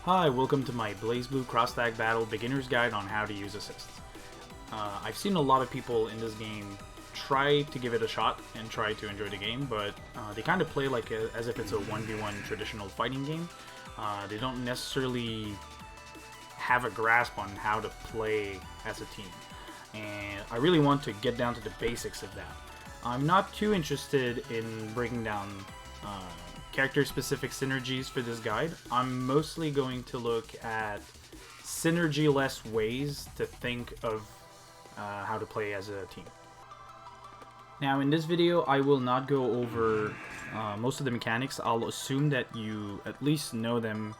Hi, welcome to my BlazBlue Cross-Tag Battle Beginner's Guide on how to use assists. I've seen a lot of people in this game try to give it a shot and try to enjoy the game, but they kind of play like as if it's a 1v1 traditional fighting game. They don't necessarily have a grasp on how to play as a team, and I really want to get down to the basics of that. I'm not too interested in breaking down character-specific synergies for this guide. I'm mostly going to look at synergy-less ways to think of how to play as a team. Now, in this video, I will not go over most of the mechanics. I'll assume that you at least know them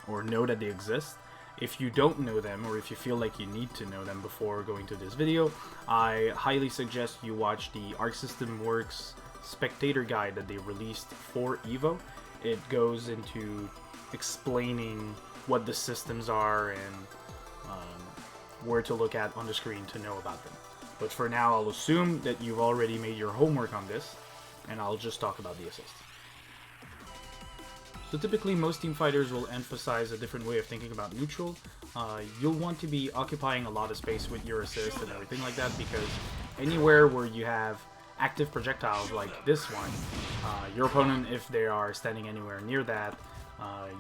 or know that they exist. If you don't know them, or if you feel like you need to know them before going to this video, I highly suggest you watch the Arc System Works spectator guide that they released for EVO. It goes into explaining what the systems are and where to look at on the screen to know about them. But for now, I'll assume that you've already made your homework on this, and I'll just talk about the assists. So typically, most team fighters will emphasize a different way of thinking about neutral. You'll want to be occupying a lot of space with your assist and everything like that, because anywhere where you have active projectiles like this one, your opponent, if they are standing anywhere near that,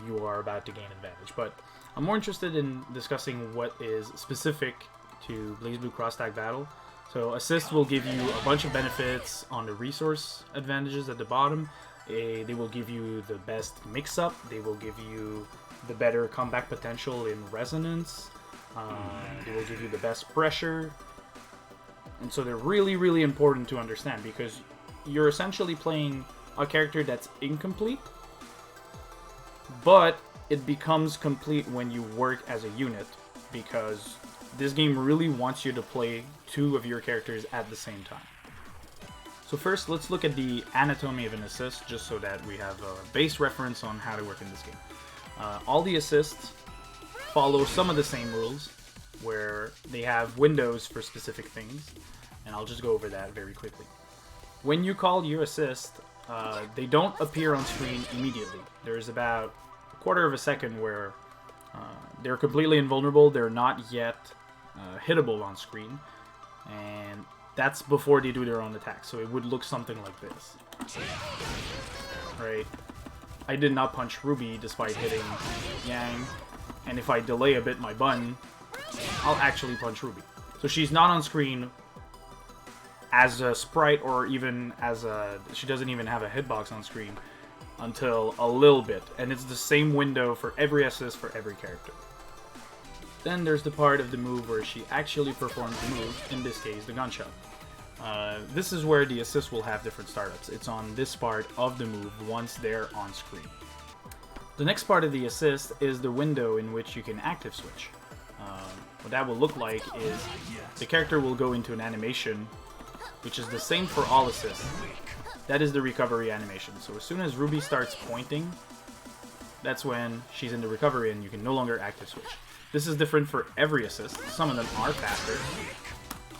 you are about to gain advantage. But I'm more interested in discussing what is specific to BlazBlue Cross-Tag Battle. So assist will give you a bunch of benefits on the resource advantages at the bottom. They will give you the best mix-up. They will give you the better comeback potential in resonance. They will give you the best pressure. And so they're really, really important to understand, because you're essentially playing a character that's incomplete, but it becomes complete when you work as a unit, because this game really wants you to play two of your characters at the same time. So first, let's look at the anatomy of an assist, just so that we have a base reference on how to work in this game. All the assists follow some of the same rules, where they have windows for specific things, and I'll just go over that very quickly. When you call your assist, they don't appear on screen immediately. There's about a quarter of a second where they're completely invulnerable, they're not yet hittable on screen, and that's before they do their own attack, so it would look something like this. Right? I did not punch Ruby despite hitting Yang, and if I delay a bit my button, I'll actually punch Ruby. So she's not on screen as a sprite, or even as a... she doesn't even have a hitbox on screen until a little bit, and it's the same window for every assist for every character. Then there's the part of the move where she actually performs the move, in this case, the gunshot. This is where the assist will have different startups. It's on this part of the move once they're on screen. The next part of the assist is the window in which you can active switch. What that will look like is the character will go into an animation, which is the same for all assists. That is the recovery animation. So as soon as Ruby starts pointing, that's when she's in the recovery and you can no longer active switch. This is different for every assist. Some of them are faster.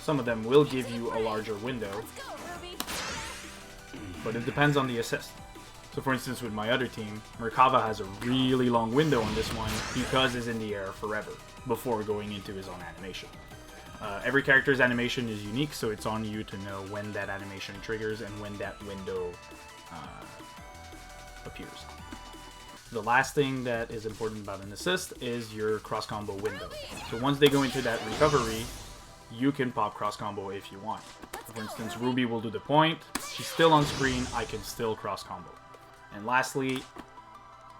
Some of them will give you a larger window. But it depends on the assist. So for instance, with my other team, Merkava has a really long window on this one because it's in the air forever before going into his own animation. Every character's animation is unique, so it's on you to know when that animation triggers and when that window appears. The last thing that is important about an assist is your cross-combo window. So once they go into that recovery, you can pop cross-combo if you want. For instance, Ruby will do the point, she's still on screen, I can still cross-combo. And lastly,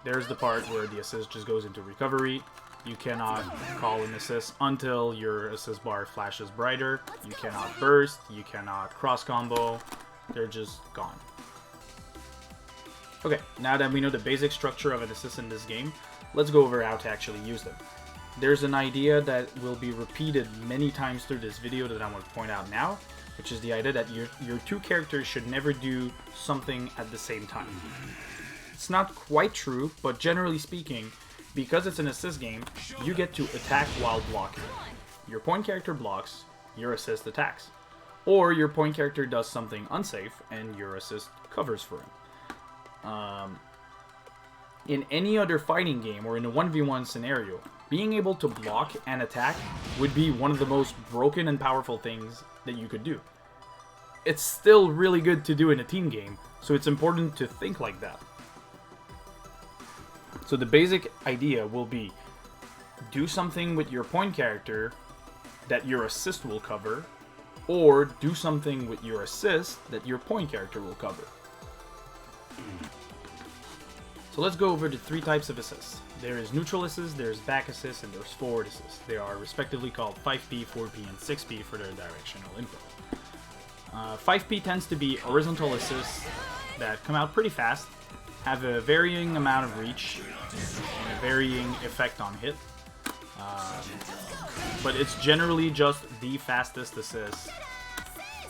there's the part where the assist just goes into recovery. You cannot call an assist until your assist bar flashes brighter. You cannot burst, you cannot cross-combo, they're just gone. Okay, now that we know the basic structure of an assist in this game, let's go over how to actually use them. There's an idea that will be repeated many times through this video that I'm going to point out now, which is the idea that your two characters should never do something at the same time. It's not quite true, but generally speaking, because it's an assist game, you get to attack while blocking. Your point character blocks, your assist attacks. Or your point character does something unsafe, and your assist covers for him. In any other fighting game or in a 1v1 scenario, being able to block and attack would be one of the most broken and powerful things that you could do. It's still really good to do in a team game, so it's important to think like that. So the basic idea will be, do something with your point character that your assist will cover, or do something with your assist that your point character will cover. So let's go over the three types of assists. There is neutral assists, there's back assists, and there's forward assists. They are respectively called 5P, 4P, and 6P for their directional input. 5P tends to be horizontal assists that come out pretty fast, have a varying amount of reach, and a varying effect on hit. But it's generally just the fastest assist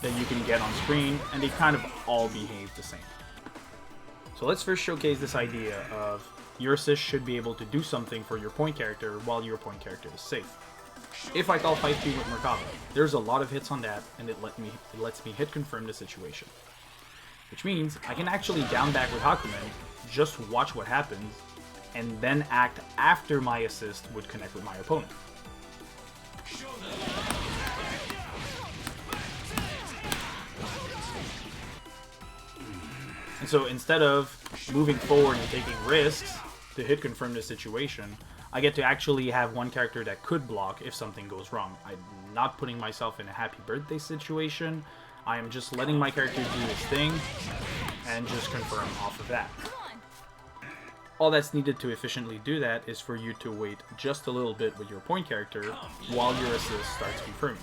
that you can get on screen, and they kind of all behave the same. So let's first showcase this idea of your assist should be able to do something for your point character while your point character is safe. If I call 5P with Merkaba, there's a lot of hits on that, and it lets me hit confirm the situation. Which means I can actually down back with Hakumen, just watch what happens, and then act after my assist would connect with my opponent. And so instead of moving forward and taking risks to hit confirm the situation, I get to actually have one character that could block if something goes wrong. I'm not putting myself in a happy birthday situation. I am just letting my character do his thing and just confirm off of that. All that's needed to efficiently do that is for you to wait just a little bit with your point character while your assist starts confirming.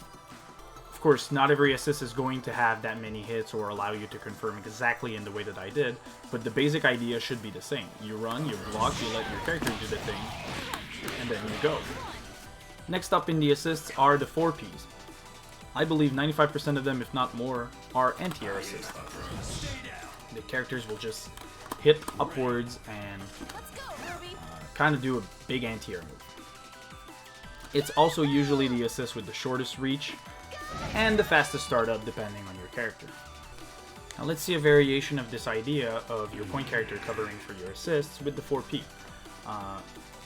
Of course, not every assist is going to have that many hits or allow you to confirm exactly in the way that I did, but the basic idea should be the same. You run, you block, you let your character do the thing, and then you go. Next up in the assists are the 4Ps. I believe 95% of them, if not more, are anti-air assists. The characters will just hit upwards and kind of do a big anti-air move. It's also usually the assist with the shortest reach and the fastest startup depending on your character. Now let's see a variation of this idea of your point character covering for your assists with the 4P.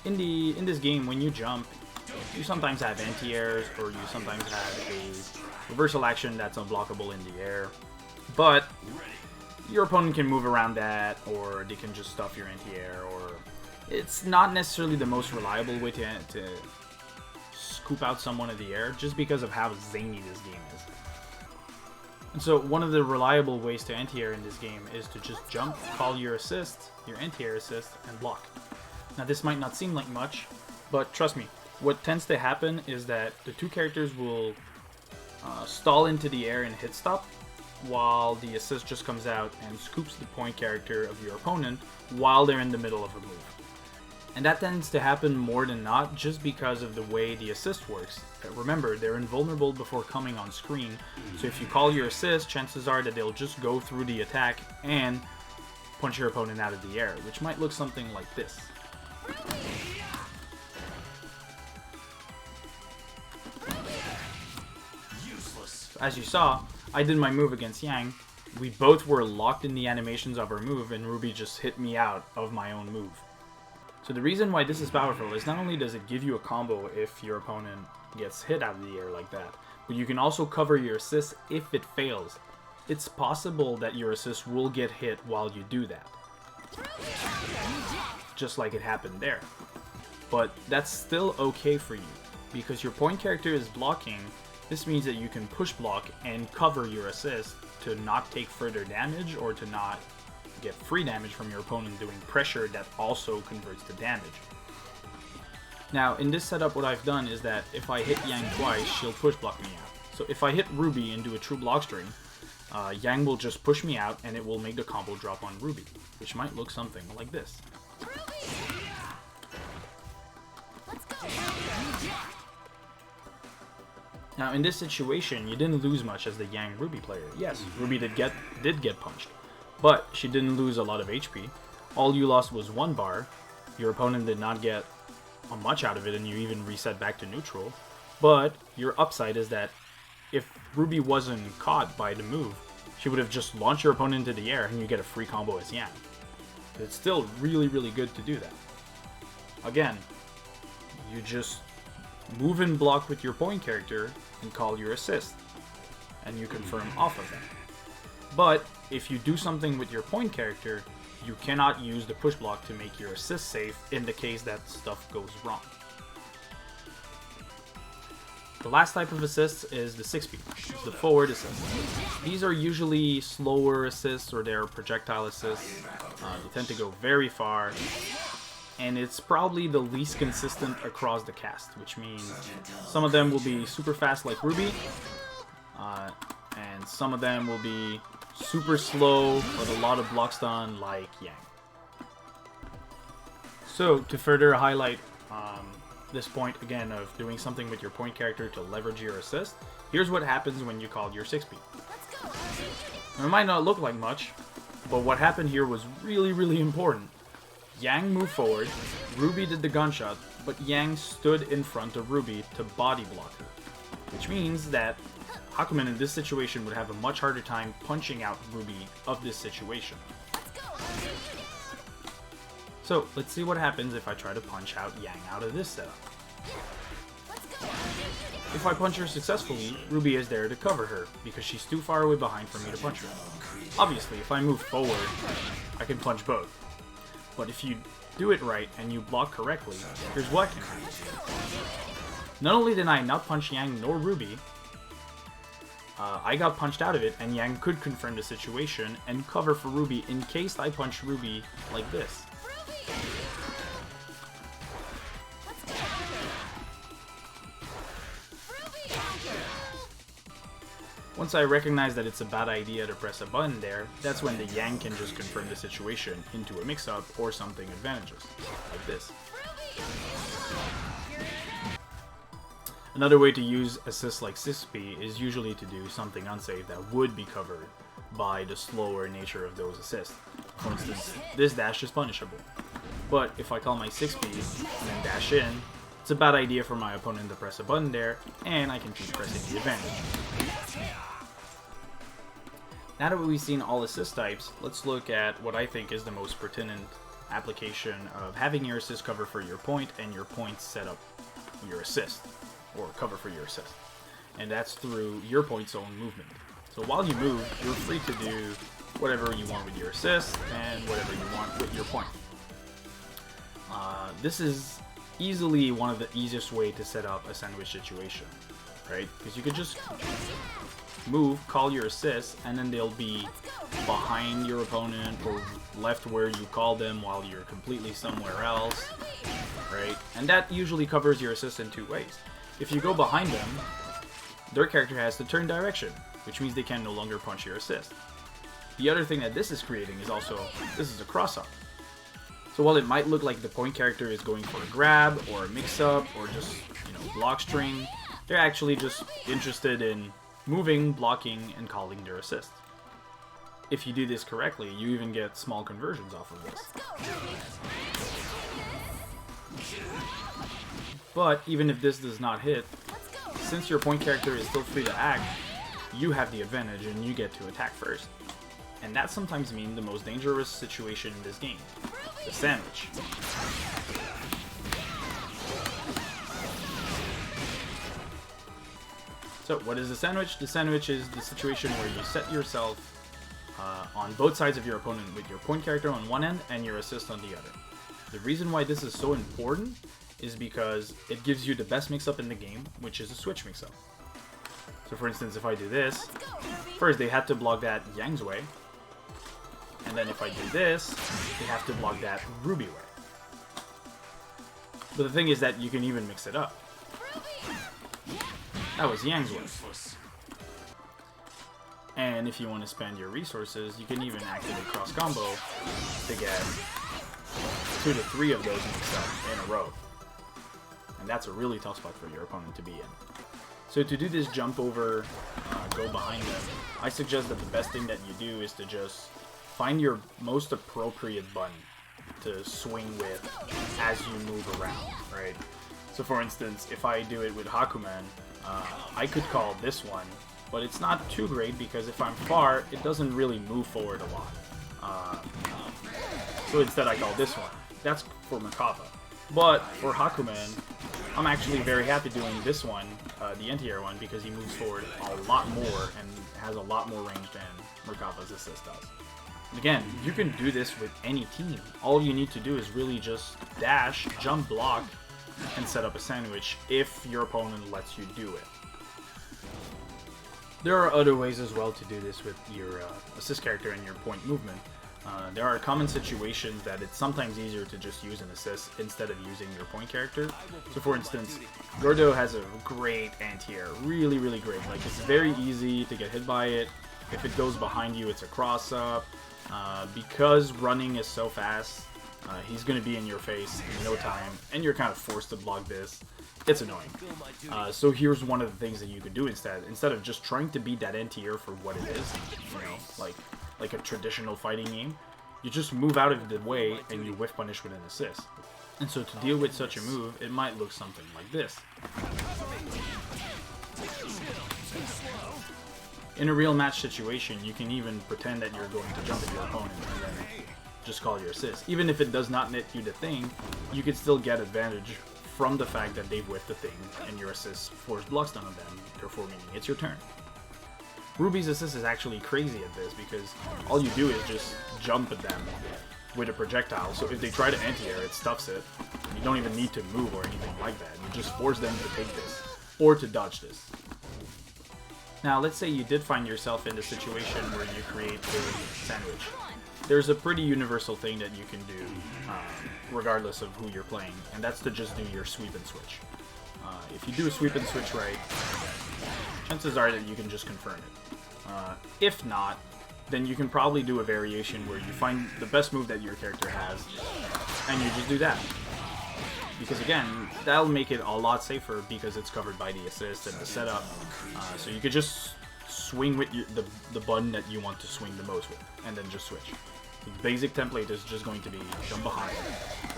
In this game, when you jump, you sometimes have anti-airs, or you sometimes have a reversal action that's unblockable in the air, but your opponent can move around that, or they can just stuff your anti-air, or it's not necessarily the most reliable way to scoop out someone in the air, just because of how zany this game is. And so one of the reliable ways to anti-air in this game is to just jump, call your assist, your anti-air assist, and block. Now this might not seem like much, but trust me, what tends to happen is that the two characters will stall into the air and hit stop, while the assist just comes out and scoops the point character of your opponent while they're in the middle of a move. And that tends to happen more than not just because of the way the assist works. Remember, they're invulnerable before coming on screen, so if you call your assist, chances are that they'll just go through the attack and punch your opponent out of the air, which might look something like this. As you saw, I did my move against Yang. We both were locked in the animations of our move, and Ruby just hit me out of my own move. So the reason why this is powerful is not only does it give you a combo if your opponent gets hit out of the air like that, but you can also cover your assist if it fails. It's possible that your assist will get hit while you do that, just like it happened there. But that's still okay for you, because your point character is blocking. This means that you can push block and cover your assist to not take further damage, or to not get free damage from your opponent doing pressure that also converts to damage. Now in this setup, what I've done is that if I hit Yang twice, she'll push block me out. So if I hit Ruby and do a true block string, Yang will just push me out and it will make the combo drop on Ruby, which might look something like this. Now in this situation, you didn't lose much as the Yang Ruby player. Yes, Ruby did get punched, but she didn't lose a lot of HP. All you lost was 1 bar. Your opponent did not get much out of it, and you even reset back to neutral. But your upside is that if Ruby wasn't caught by the move, she would have just launched your opponent into the air, and you get a free combo as Yang. It's still really, really good to do that. Again, you just move and block with your point character and call your assist, and you confirm off of that. But if you do something with your point character, you cannot use the push block to make your assist safe in the case that stuff goes wrong. The last type of assists is the 6-speed, the forward assist. These are usually slower assists, or they're projectile assists. They tend to go very far, and it's probably the least consistent across the cast, which means some of them will be super fast like Ruby, and some of them will be super slow with a lot of block stun like Yang. So to further highlight this point again of doing something with your point character to leverage your assist, here's what happens when you call your 6-speed. It might not look like much, but what happened here was really, really important. Yang moved forward, Ruby did the gunshot, but Yang stood in front of Ruby to body block her, which means that Hakumen in this situation would have a much harder time punching out Ruby of this situation. So let's see what happens if I try to punch out Yang out of this setup. If I punch her successfully, Ruby is there to cover her, because she's too far away behind for me to punch her. Obviously, if I move forward, I can punch both. But if you do it right and you block correctly, here's what can happen. Not only did I not punch Yang nor Ruby, I got punched out of it, and Yang could confirm the situation and cover for Ruby in case I punch Ruby like this. Once I recognize that it's a bad idea to press a button there, that's when the Yang can just confirm the situation into a mix-up or something advantageous, like this. Another way to use assists like 6-speed is usually to do something unsafe that would be covered by the slower nature of those assists. For instance, this dash is punishable. But if I call my 6-speed and then dash in, it's a bad idea for my opponent to press a button there, and I can keep pressing the advantage. Now that we've seen all assist types, let's look at what I think is the most pertinent application of having your assist cover for your point and your point set up your assist, or cover for your assist. And that's through your point's own movement. So while you move, you're free to do whatever you want with your assist and whatever you want with your point. This is easily one of the easiest way to set up a sandwich situation, right? Because you could just move, call your assist, and then they'll be behind your opponent or left where you call them while you're completely somewhere else, right? And that usually covers your assist in two ways. If you go behind them, their character has to turn direction, which means they can no longer punch your assist. The other thing that this is creating is also, this is a cross-up. So while it might look like the point character is going for a grab or a mix-up or just, block string, they're actually just interested in moving, blocking, and calling their assist. If you do this correctly, you even get small conversions off of this. But even if this does not hit, since your point character is still free to act, you have the advantage and you get to attack first. And that sometimes means the most dangerous situation in this game, the sandwich. So what is the sandwich? The sandwich is the situation where you set yourself on both sides of your opponent with your point character on one end and your assist on the other. The reason why this is so important is because it gives you the best mix-up in the game, which is a switch mix-up. So for instance, if I do this, first they have to block that Yang's way, and then if I do this, they have to block that Ruby way. But the thing is that you can even mix it up. That was Yang's way. And if you want to spend your resources, you can even activate cross combo to get 2 to 3 of those mixed up in a row. And that's a really tough spot for your opponent to be in. So to do this jump over, go behind them, I suggest that the best thing that you do is to just find your most appropriate button to swing with as you move around, right? So for instance, if I do it with Hakumen, I could call this one, but it's not too great because if I'm far, it doesn't really move forward a lot. So instead I call this one. That's for Merkava. But for Hakumen, I'm actually very happy doing this one, the anti-air one, because he moves forward a lot more and has a lot more range than Merkava's assist does. Again, you can do this with any team. All you need to do is really just dash, jump, block, and set up a sandwich if your opponent lets you do it. There are other ways as well to do this with your assist character and your point movement. There are common situations that it's sometimes easier to just use an assist instead of using your point character. So for instance, Gordo has a great anti-air, really, really great. Like, it's very easy to get hit by it. If it goes behind you, it's a cross-up. Because running is so fast, he's going to be in your face in no time, and you're kind of forced to block this. It's annoying. So here's one of the things that you could do instead. Instead of just trying to beat that anti-air for what it is, you know, like a traditional fighting game, you just move out of the way and you whiff punish with an assist. And so to deal with such a move, it might look something like this. In a real match situation, you can even pretend that you're going to jump at your opponent and then just call your assist. Even if it does not net you the thing, you could still get advantage from the fact that they've whiffed the thing and your assist force blocks none of them, therefore meaning it's your turn. Ruby's assist is actually crazy at this because all you do is just jump at them with a projectile, so if they try to anti-air, it stuffs it. You don't even need to move or anything like that. You just force them to take this, or to dodge this. Now, let's say you did find yourself in a situation where you create a sandwich. There's a pretty universal thing that you can do, regardless of who you're playing, and that's to just do your sweep and switch. If you do a sweep and switch right, chances are that you can just confirm it. If not, then you can probably do a variation where you find the best move that your character has, and you just do that. Because again, that'll make it a lot safer because it's covered by the assist and the setup. So you could just swing with the button that you want to swing the most with, and then just switch. The basic template is just going to be jump behind,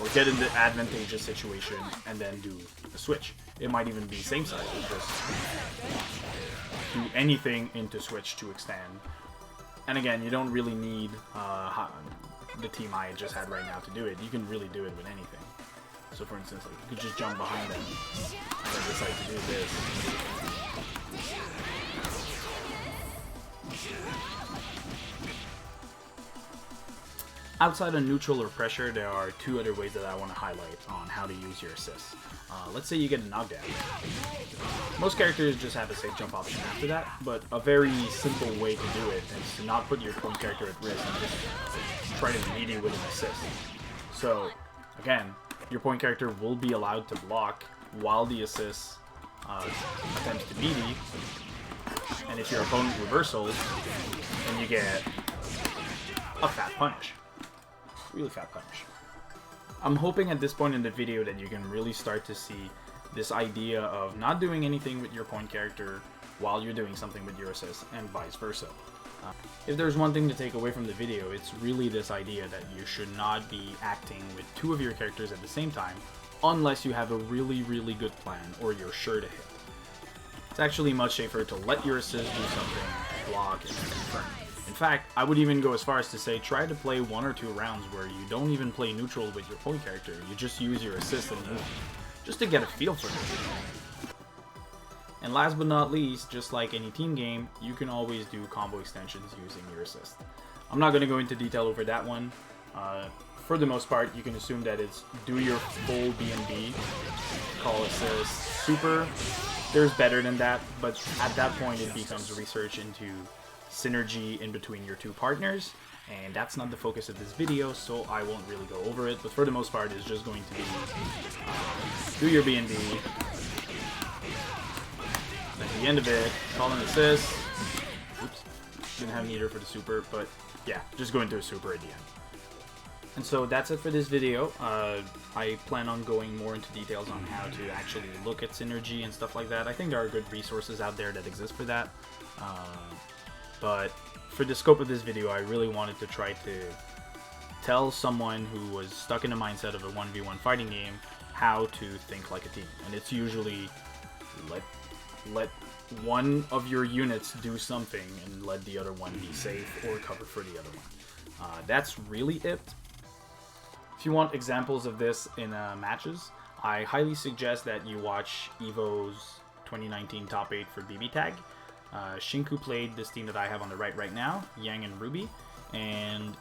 or get in the advantageous situation, and then do a switch. It might even be same side, just do anything into switch to extend. And again, you don't really need the team I just had right now to do it. You can really do it with anything. So for instance, like, you could just jump behind them and then decide to do this. Outside of neutral or pressure, there are two other ways that I want to highlight on how to use your assists. Let's say you get a knockdown. Most characters just have a safe jump option after that, but a very simple way to do it is to not put your point character at risk and just try to meet you with an assist. So, again, your point character will be allowed to block while the assist attempts to beat you, and if your opponent reversals, then you get a fat punish. Really fat punish. I'm hoping at this point in the video that you can really start to see this idea of not doing anything with your point character while you're doing something with your assist, and vice versa. If there's one thing to take away from the video, it's really this idea that you should not be acting with two of your characters at the same time unless you have a really, really good plan or you're sure to hit. It's actually much safer to let your assist do something, block, and confirm. In fact, I would even go as far as to say try to play 1 or 2 rounds where you don't even play neutral with your point character, you just use your assist and move, just to get a feel for it. And last but not least, just like any team game, you can always do combo extensions using your assist. I'm not going to go into detail over that one. For the most part, you can assume that it's do your full B&B, call assist, super. There's better than that, but at that point it becomes research into synergy in between your two partners, and that's not the focus of this video, so I won't really go over it, but for the most part it's just going to be do your B&B, at the end of it, call an assist. Oops, didn't have meter for the super, but yeah, just go into a super at the end. And so that's it for this video. I plan on going more into details on how to actually look at synergy and stuff like that. I think there are good resources out there that exist for that. But for the scope of this video, I really wanted to try to tell someone who was stuck in the mindset of a 1v1 fighting game how to think like a team. And it's usually let one of your units do something and let the other one be safe or cover for the other one. That's really it. If you want examples of this in matches, I highly suggest that you watch Evo's 2019 top 8 for BBTAG. Shinku played this team that I have on the right now, Yang and Ruby, and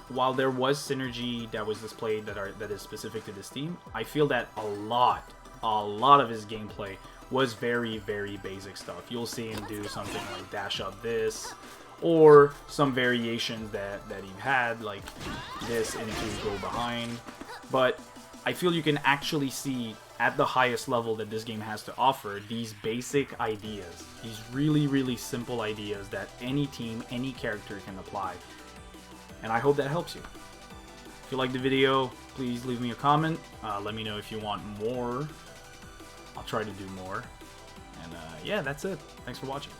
while there was synergy that was displayed that is specific to this team, I feel that a lot of his gameplay was very, very basic stuff. You'll see him do something like dash up this, or some variations that he had, like this into go behind. But I feel you can actually see at the highest level that this game has to offer these basic ideas, these really, really simple ideas that any team, any character can apply. And I hope that helps you. If you liked the video, please leave me a comment. Let me know if you want more. I'll try to do more. And yeah, that's it. Thanks for watching.